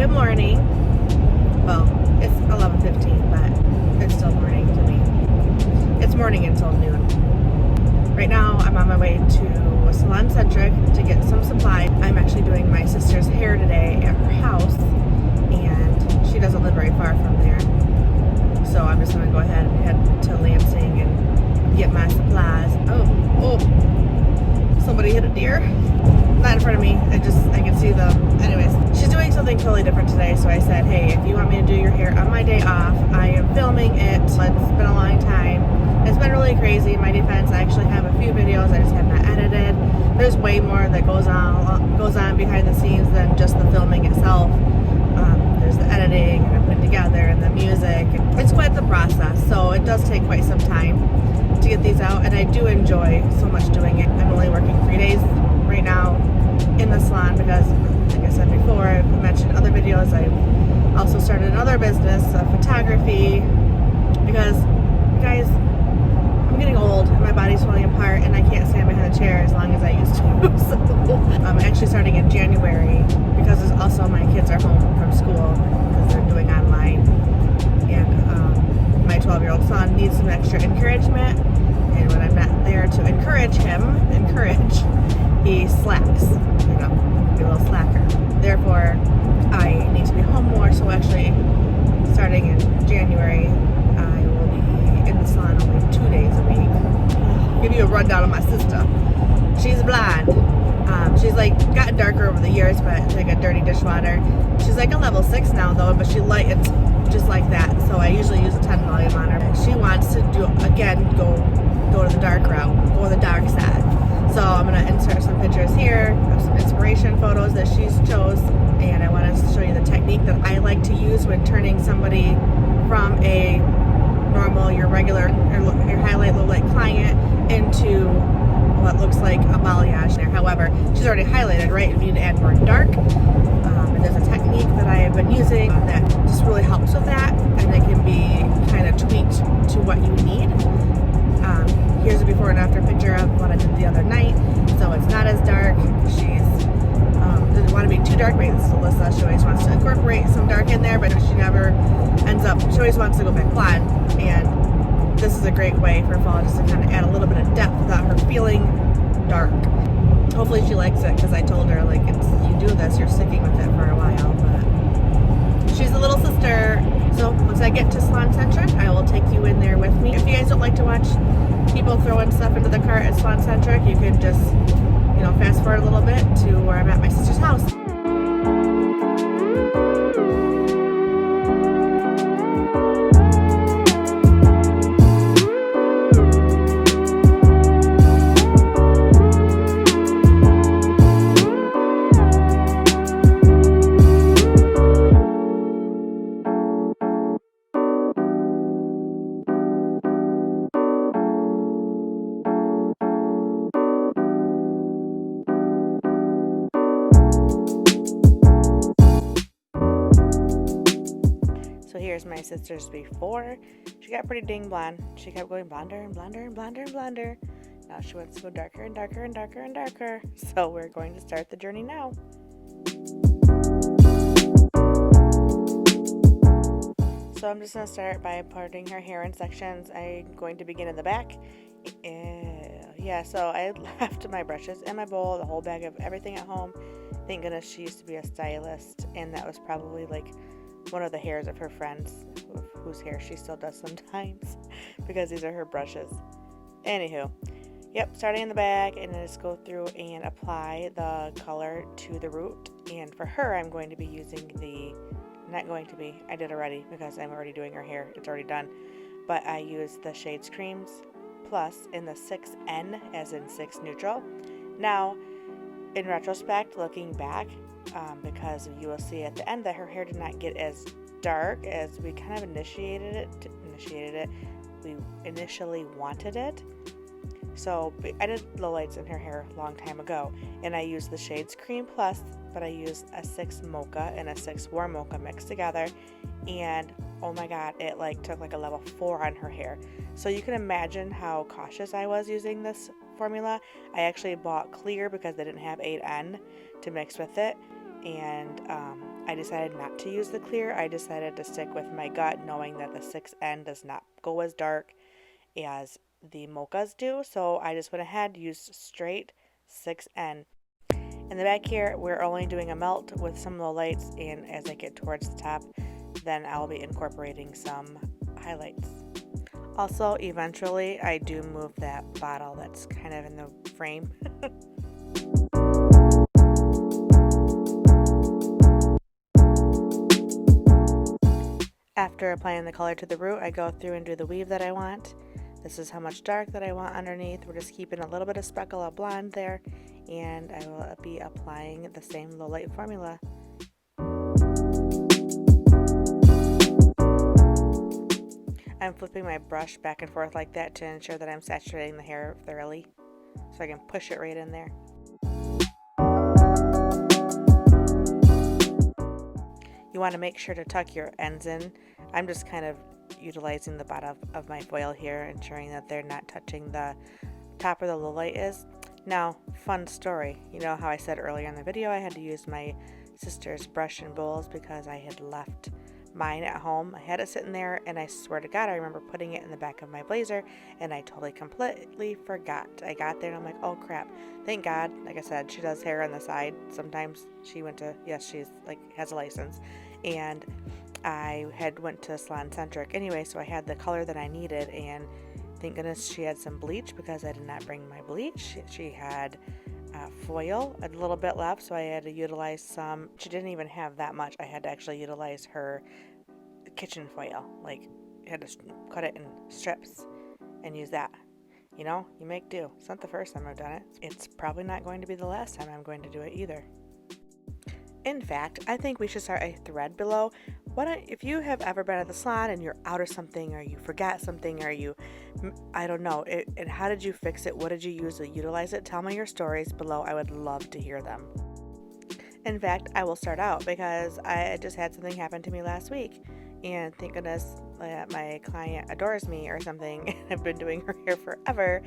Good morning. Well, it's 11:15, but it's still morning to me. It's morning until noon. Right now, I'm on my way to Salon Centric to get some supply. I'm actually doing my sister's hair today at her house, and she doesn't live very far from there. So I'm just going to go ahead and head to Lansing and get my supplies. Oh, somebody hit a deer. Not in front of me. I can see them. Anyways, she's doing something totally different today, so I said, hey, if you want me to do your hair on my day off, I am filming it. It's been a long time. It's been really crazy. In my defense, I actually have a few videos I just have not edited. There's way more that goes on behind the scenes than just the filming itself. There's the editing and putting together and the music. It's quite the process, so it does take quite some time to get these out, and I do enjoy so much doing it. I'm only working 3 days right now in the salon because, like I said before, I've mentioned other videos, I also started another business of photography because, guys, I'm getting old and my body's falling apart and I can't stand behind a chair as long as I used to. So I'm actually starting in January because it's also my kids are home from school because they're doing online, and my 12-year-old son needs some extra encouragement, and when I'm not there to encourage, he slacks, be a little slacker. Therefore, I need to be home more, so actually starting in January, I will be in the salon only 2 days a week. Give you a rundown of my sister. She's blind. She's gotten darker over the years, but it's like a dirty dishwater. She's like a level 6 now though, but she lightens just like that. So I usually use a 10 volume on her. She wants to go to the dark route, go to the dark side. So I'm going to insert some pictures here of some inspiration photos that she's chose, and I want to show you the technique that I like to use when turning somebody from a normal, your regular, your highlight, low light client into what looks like a balayage there. However, she's already highlighted, right? And you need to add more dark. And there's a technique that I have been using that just really helps with that, and it can be kind of tweaked to what you need. Here's a before and after picture of what I did the other night. So it's not as dark. She's doesn't want to be too dark. Right, this is Alyssa. She always wants to incorporate some dark in there, but she never ends up. She always wants to go back blonde, and this is a great way for fall just to kind of add a little bit of depth without her feeling dark. Hopefully she likes it, because I told her you do this, you're sticking with it for a while. But she's a little sister. So once I get to Salon Centric, I will take you in there with me. If you guys don't like to watch people throwing stuff into the cart at Salon Centric, you can just, fast forward a little bit to where I'm at my sister's house. So here's my sister's before. She got pretty dang blonde. She kept going blonder and blonder and blonder and blonder. Now she wants to go darker and darker and darker and darker. So we're going to start the journey now. So I'm just going to start by parting her hair in sections. I'm going to begin in the back. So I left my brushes and my bowl, the whole bag of everything at home. Thank goodness she used to be a stylist, and that was probably one of the hairs of her friends, whose hair she still does sometimes, because these are her brushes. Anywho, starting in the bag, and then just go through and apply the color to the root. And for her, I'm going to be using I did already, because I'm already doing her hair, it's already done, but I use the Shades Creams Plus in the 6N, as in 6 neutral. Now, in retrospect, looking back, because you will see at the end that her hair did not get as dark as we kind of we initially wanted it. So I did lowlights in her hair a long time ago, and I used the Shades Cream Plus, but I used a 6 Mocha and a 6 Warm Mocha mixed together, and oh my god, it took a level 4 on her hair. So you can imagine how cautious I was using this formula. I actually bought clear because they didn't have 8N to mix with it, and I decided not to use the clear. I decided to stick with my gut, knowing that the 6N does not go as dark as the mochas do. So I just went ahead, used straight 6N. In the back here, we're only doing a melt with some low lights, and as I get towards the top, then I'll be incorporating some highlights. Also, eventually, I do move that bottle that's kind of in the frame. After applying the color to the root, I go through and do the weave that I want. This is how much dark that I want underneath. We're just keeping a little bit of speckle of blonde there, and I will be applying the same low light formula. I'm flipping my brush back and forth like that to ensure that I'm saturating the hair thoroughly, so I can push it right in there. You want to make sure to tuck your ends in. I'm just kind of utilizing the bottom of my foil here, ensuring that they're not touching the top where the low light is. Now, fun story. You know how I said earlier in the video I had to use my sister's brush and bowls because I had left mine at home. I had it sitting there, and I swear to God, I remember putting it in the back of my blazer, and I totally completely forgot. I got there, and I'm like, oh crap. Thank God. Like I said, she does hair on the side. Sometimes she went to, yes, she's like, has a license. And I had went to Salon Centric anyway, so I had the color that I needed, and thank goodness she had some bleach because I did not bring my bleach. She had foil, a little bit left, so I had to utilize some. She didn't even have that much. I had to actually utilize her kitchen foil. Like, I had to cut it in strips and use that. You know, you make do. It's not the first time I've done it. It's probably not going to be the last time I'm going to do it either. In fact, I think we should start a thread below. If you have ever been at the salon and you're out of something, or you forgot something, or I don't know, and how did you fix it? What did you use to utilize it? Tell me your stories below. I would love to hear them. In fact, I will start out because I just had something happen to me last week, and thank goodness my client adores me or something. I've been doing her hair forever,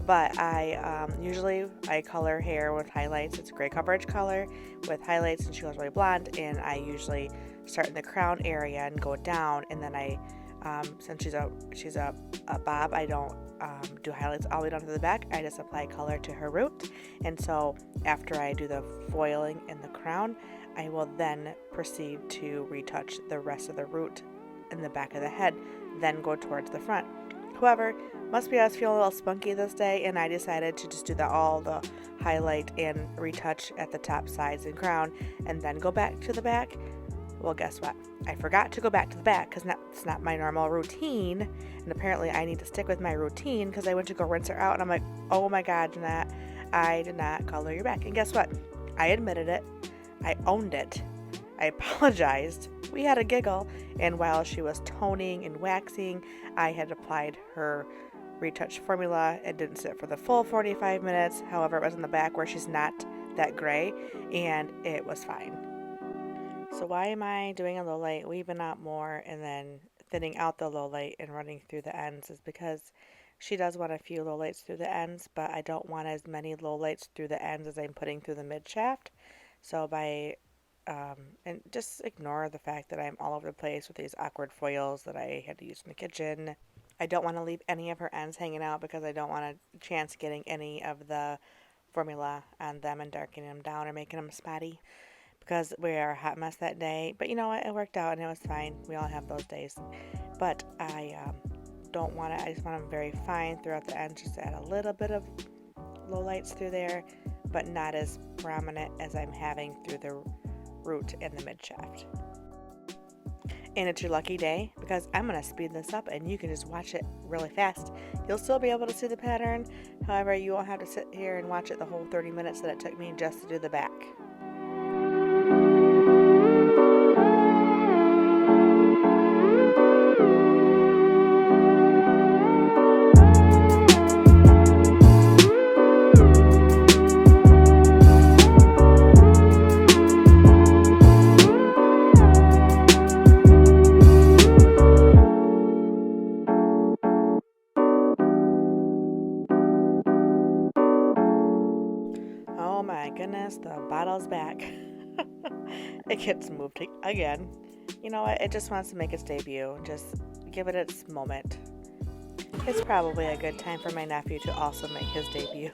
but I usually color hair with highlights. It's a gray coverage color with highlights, and she goes really blonde, and I usually start in the crown area and go down, and then I since she's a bob, I don't do highlights all the way down to the back. I just apply color to her root, and so after I do the foiling in the crown, I will then proceed to retouch the rest of the root in the back of the head, then go towards the front. However, must be I was feeling a little spunky this day, and I decided to just do all the highlight and retouch at the top, sides, and crown, and then go back to the back. Well, guess what? I forgot to go back to the back because that's not my normal routine, and apparently I need to stick with my routine because I went to go rinse her out, and I'm like, oh my God, Jeanette, I did not color your back. And guess what? I admitted it. I owned it. I apologized. We had a giggle, and while she was toning and waxing, I had applied her retouch formula. It didn't sit for the full 45 minutes. However, it was in the back where she's not that gray, and it was fine. So why am I doing a low light, weaving out more, and then thinning out the low light and running through the ends is because she does want a few low lights through the ends, but I don't want as many low lights through the ends as I'm putting through the mid shaft. So and just ignore the fact that I'm all over the place with these awkward foils that I had to use in the kitchen. I don't want to leave any of her ends hanging out because I don't want a chance getting any of the formula on them and darkening them down or making them spotty, because we are a hot mess that day. But you know what? It worked out and it was fine. We all have those days. But I don't want to, I just want them very fine throughout the ends. Just add a little bit of low lights through there, but not as prominent as I'm having through the root and the mid shaft. And it's your lucky day because I'm going to speed this up and you can just watch it really fast. You'll still be able to see the pattern. However, you won't have to sit here and watch it the whole 30 minutes that it took me just to do the back. It gets moved again. You know what? It just wants to make its debut. Just give it its moment. It's probably a good time for my nephew to also make his debut.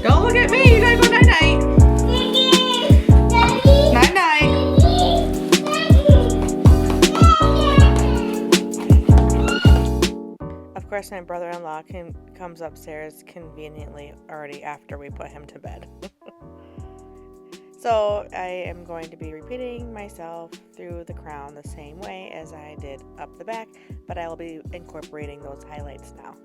Don't look at me! You gotta go night-night! Night-night! Of course, my brother-in-law comes upstairs conveniently already after we put him to bed. So I am going to be repeating myself through the crown the same way as I did up the back, but I will be incorporating those highlights now.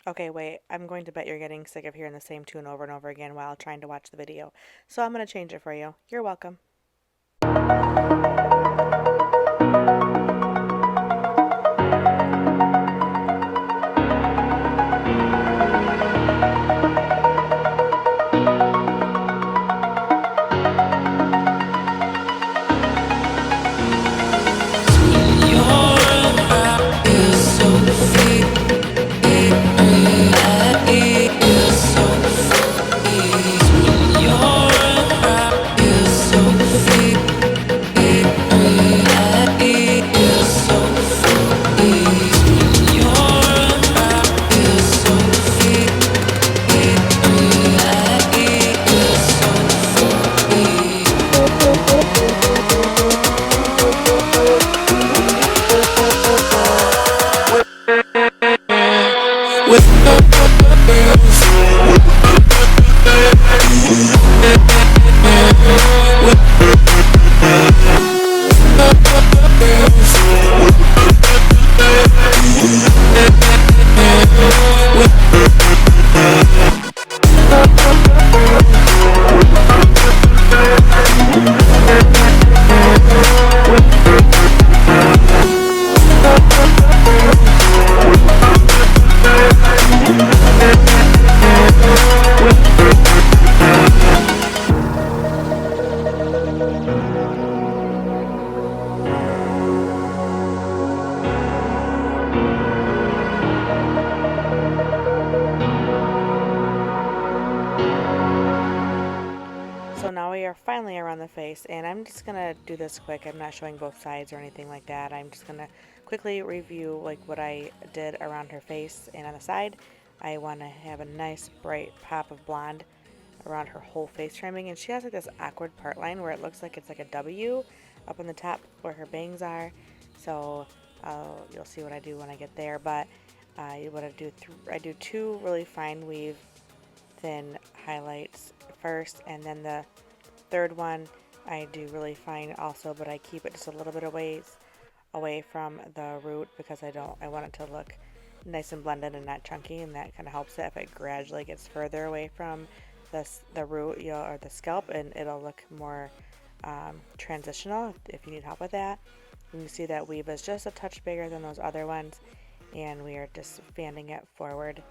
Okay, wait, I'm going to bet you're getting sick of hearing the same tune over and over again while trying to watch the video. So I'm going to change it for you. You're welcome. So now we are finally around the face, and I'm just gonna do this quick. I'm not showing both sides or anything like that. I'm just gonna quickly review like what I did around her face and on the side. I want to have a nice bright pop of blonde around her whole face trimming, and she has like this awkward part line where it looks like it's like a W up on the top where her bangs are. So you'll see what I do when I get there. But what I do, I do two really fine weave thin highlights first, and then the third one I do really fine also, but I keep it just a little bit away from the root because I want it to look nice and blended and not chunky, and that kind of helps it if it gradually gets further away from the root, or the scalp, and it'll look more transitional if you need help with that. And you see that weave is just a touch bigger than those other ones, and we are just fanning it forward.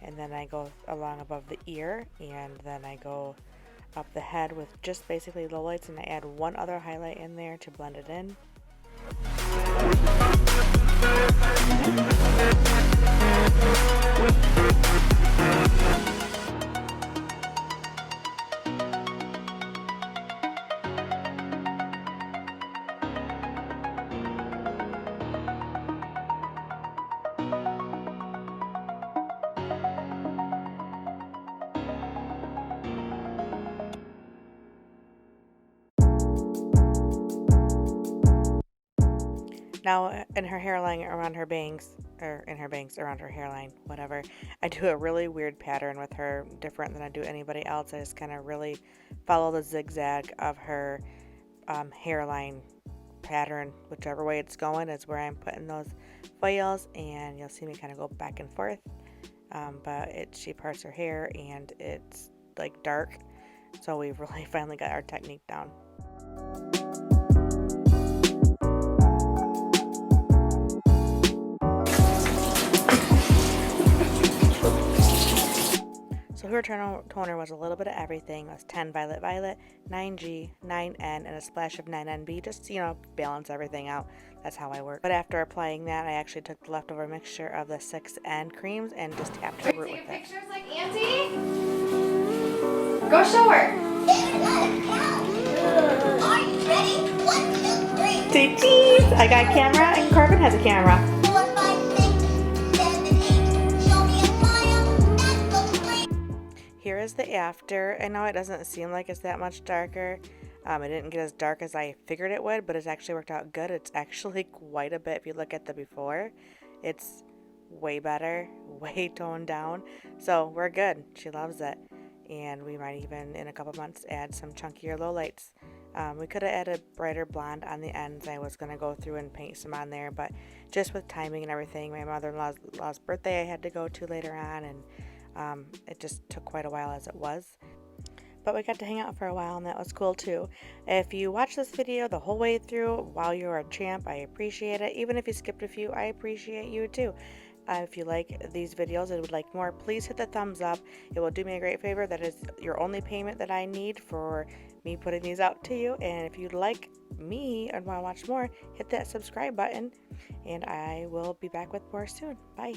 And then I go along above the ear, and then I go up the head with just basically lowlights, and I add one other highlight in there to blend it in. Now, in her hairline around her bangs, or in her bangs around her hairline, whatever, I do a really weird pattern with her, different than I do anybody else. I just kind of really follow the zigzag of her hairline pattern. Whichever way it's going is where I'm putting those foils, and you'll see me kind of go back and forth. But she parts her hair, and it's like dark, so we've really finally got our technique down. So her toner was a little bit of everything. It was 10 Violet Violet, 9G, 9N, and a splash of 9NB, just, balance everything out. That's how I work. But after applying that, I actually took the leftover mixture of the 6N creams and just tapped her root with it. Pictures like Auntie? Go show her. say cheese. I got a camera and Corbin has a camera. 4, 5, 6, 7, 8. Show me a smile. That's so great. Here is the after. I know it doesn't seem like it's that much darker. It didn't get as dark as I figured it would, but it's actually worked out good. It's actually quite a bit. If you look at the before, it's way better, way toned down. So we're good. She loves it. And we might even, in a couple months, add some chunkier lowlights. We could have added brighter blonde on the ends. I was going to go through and paint some on there, but just with timing and everything, my mother-in-law's birthday I had to go to later on, and it just took quite a while as it was. But we got to hang out for a while, and that was cool too. If you watch this video the whole way through while you're a champ, I appreciate it. Even if you skipped a few, I appreciate you too. If you like these videos and would like more, please hit the thumbs up. It will do me a great favor. That is your only payment that I need for me putting these out to you. And if you'd like me and want to watch more, hit that subscribe button, and I will be back with more soon. Bye.